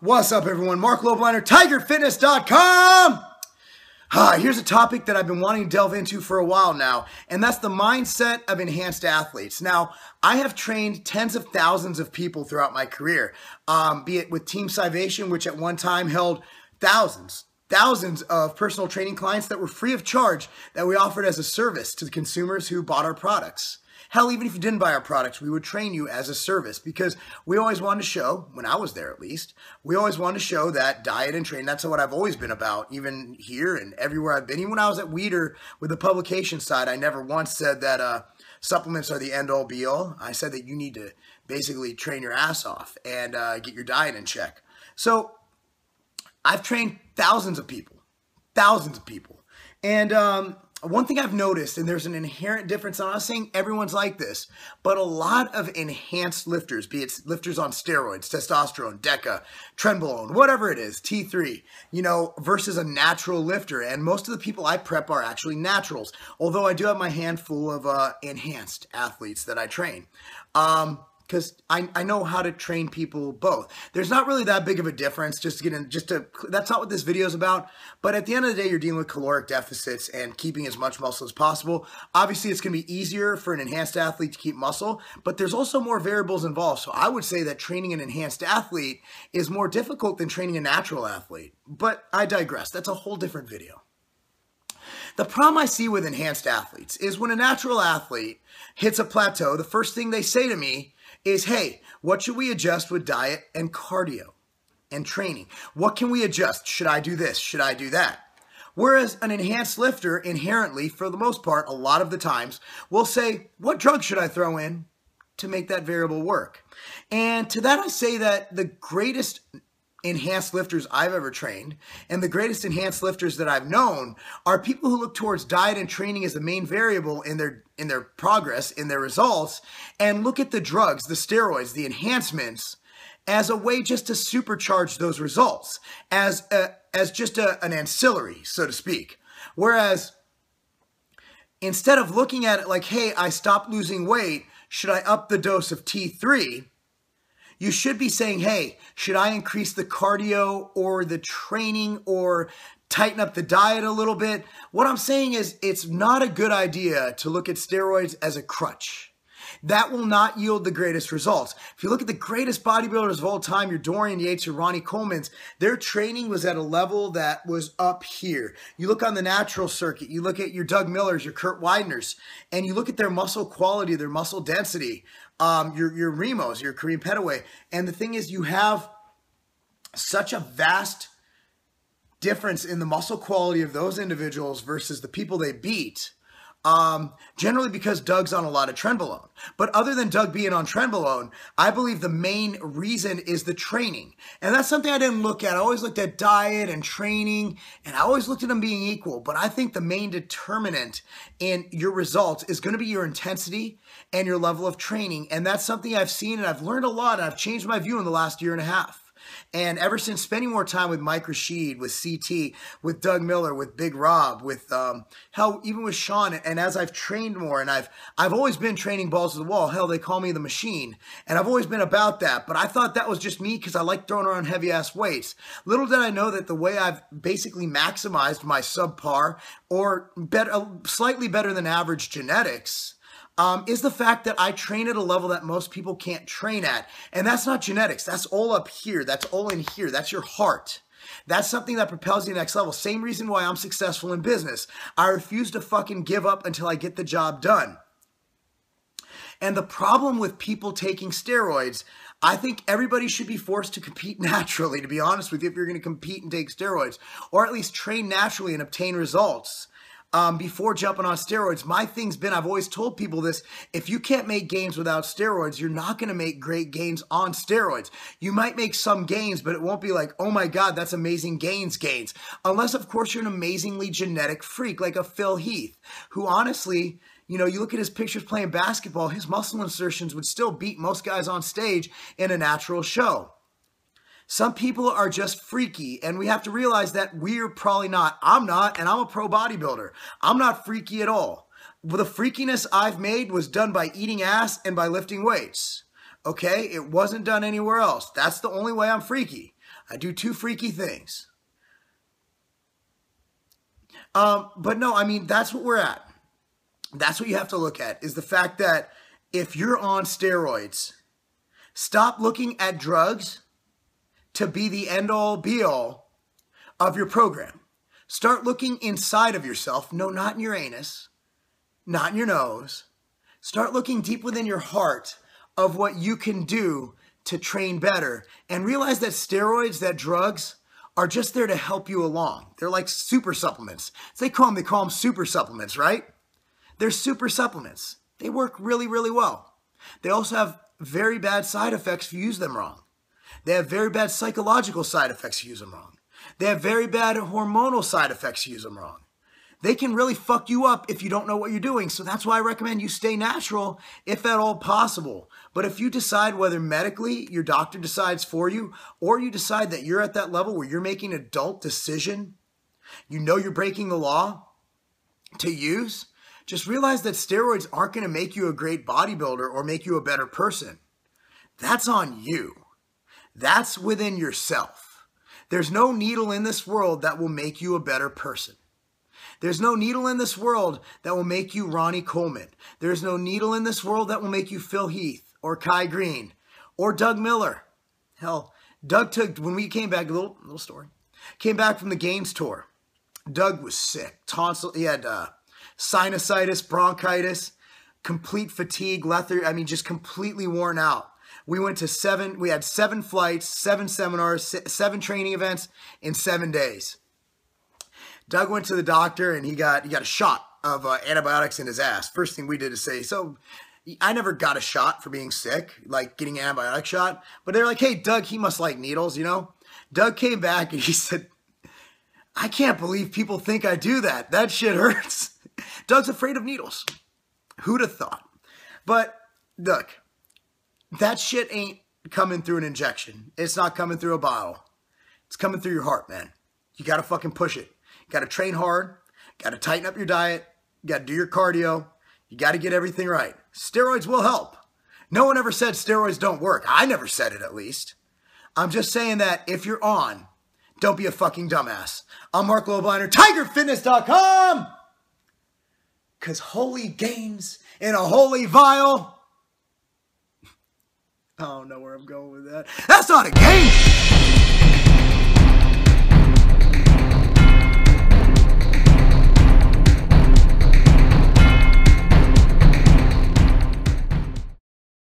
What's up, everyone? Marc Lobliner, TigerFitness.com. Here's a topic that I've been wanting to delve into for a while now, and that's the mindset of enhanced athletes. Now, I have trained tens of thousands of people throughout my career, be it with Team Salvation, which at one time held thousands of personal training clients that were free of charge that we offered as a service to the consumers who bought our products. Hell, even if you didn't buy our products, we would train you as a service because we always wanted to show, when I was there at least, we always wanted to show that diet and training, that's what I've always been about, even here and everywhere I've been. Even when I was at Weider with the publication side, I never once said that supplements are the end-all be-all. I said that you need to basically train your ass off and get your diet in check. So I've trained thousands of people. And one thing I've noticed, and there's an inherent difference, I'm not saying everyone's like this, but a lot of enhanced lifters, be it lifters on steroids, testosterone, DECA, trenbolone, whatever it is, T3, versus a natural lifter. And most of the people I prep are actually naturals, although I do have my handful of enhanced athletes that I train. Because I know how to train people both. There's not really that big of a difference, that's not what this video is about. But at the end of the day, you're dealing with caloric deficits and keeping as much muscle as possible. Obviously, it's going to be easier for an enhanced athlete to keep muscle, but there's also more variables involved. So I would say that training an enhanced athlete is more difficult than training a natural athlete. But I digress. That's a whole different video. The problem I see with enhanced athletes is when a natural athlete hits a plateau, the first thing they say to me is, hey, what should we adjust with diet and cardio and training? What can we adjust? Should I do this? Should I do that? Whereas an enhanced lifter inherently, for the most part, a lot of the times, will say, what drug should I throw in to make that variable work? And to that I say that the greatest enhanced lifters I've ever trained and the greatest enhanced lifters that I've known are people who look towards diet and training as the main variable in their progress, in their results, and look at the drugs, the steroids, the enhancements as a way just to supercharge those results, as just an ancillary, so to speak. Whereas instead of looking at it like, hey, I stopped losing weight, should I up the dose of T3? You should be saying, hey, should I increase the cardio or the training or tighten up the diet a little bit? What I'm saying is it's not a good idea to look at steroids as a crutch. That will not yield the greatest results. If you look at the greatest bodybuilders of all time, your Dorian Yates or Ronnie Coleman's, their training was at a level that was up here. You look on the natural circuit, you look at your Doug Millers, your Kurt Wideners, and you look at their muscle quality, their muscle density, your Remos, your Kareem Petaway. And the thing is, you have such a vast difference in the muscle quality of those individuals versus the people they beat. Generally because Doug's on a lot of trenbolone. But other than Doug being on trenbolone, I believe the main reason is the training. And that's something I didn't look at. I always looked at diet and training, and I always looked at them being equal. But I think the main determinant in your results is going to be your intensity and your level of training. And that's something I've seen and I've learned a lot, and I've changed my view in the last year and a half. And ever since spending more time with Mike Rashid, with CT, with Doug Miller, with Big Rob, with hell, even with Sean, and as I've trained more, and I've always been training balls to the wall. Hell, they call me the machine, and I've always been about that. But I thought that was just me because I like throwing around heavy ass weights. Little did I know that the way I've basically maximized my subpar or slightly better than average genetics is the fact that I train at a level that most people can't train at. And that's not genetics. That's all up here. That's all in here. That's your heart. That's something that propels you to the next level. Same reason why I'm successful in business. I refuse to fucking give up until I get the job done. And the problem with people taking steroids, I think everybody should be forced to compete naturally, to be honest with you, if you're going to compete and take steroids, or at least train naturally and obtain results. Before jumping on steroids. My thing's been, I've always told people this, if you can't make gains without steroids, you're not going to make great gains on steroids. You might make some gains, but it won't be like, oh my God, that's amazing gains. Unless, of course, you're an amazingly genetic freak like a Phil Heath, who honestly, you look at his pictures playing basketball, his muscle insertions would still beat most guys on stage in a natural show. Some people are just freaky, and we have to realize that we're probably not. I'm not, and I'm a pro bodybuilder. I'm not freaky at all. The freakiness I've made was done by eating ass and by lifting weights. Okay? It wasn't done anywhere else. That's the only way I'm freaky. I do 2 freaky things. But no, I mean, that's what we're at. That's what you have to look at, is the fact that if you're on steroids, stop looking at drugs to be the end-all, be-all of your program. Start looking inside of yourself. No, not in your anus, not in your nose. Start looking deep within your heart of what you can do to train better, and realize that steroids, that drugs, are just there to help you along. They're like super supplements. They call them super supplements, right? They're super supplements. They work really, really well. They also have very bad side effects if you use them wrong. They have very bad psychological side effects if you use them wrong. They have very bad hormonal side effects if you use them wrong. They can really fuck you up if you don't know what you're doing. So that's why I recommend you stay natural if at all possible. But if you decide, whether medically your doctor decides for you, or you decide that you're at that level where you're making an adult decision, you know you're breaking the law to use, just realize that steroids aren't going to make you a great bodybuilder or make you a better person. That's on you. That's within yourself. There's no needle in this world that will make you a better person. There's no needle in this world that will make you Ronnie Coleman. There's no needle in this world that will make you Phil Heath or Kai Green or Doug Miller. Hell, Doug took, when we came back, a little story, came back from the Games tour. Doug was sick. Tonsil, he had sinusitis, bronchitis, complete fatigue, lethargy, I mean, just completely worn out. We had 7 flights, 7 seminars, 7 training events in 7 days. Doug went to the doctor and he got a shot of antibiotics in his ass. First thing we did is say, so I never got a shot for being sick, like getting an antibiotic shot. But they're like, hey, Doug, he must like needles, you know? Doug came back and he said, I can't believe people think I do that. That shit hurts. Doug's afraid of needles. Who'd have thought? But look, that shit ain't coming through an injection. It's not coming through a bottle. It's coming through your heart, man. You got to fucking push it. You got to train hard. Got to tighten up your diet. You got to do your cardio. You got to get everything right. Steroids will help. No one ever said steroids don't work. I never said it, at least. I'm just saying that if you're on, don't be a fucking dumbass. I'm Marc Lobliner, TigerFitness.com. Because holy gains in a holy vial. I don't know where I'm going with that. That's not a game.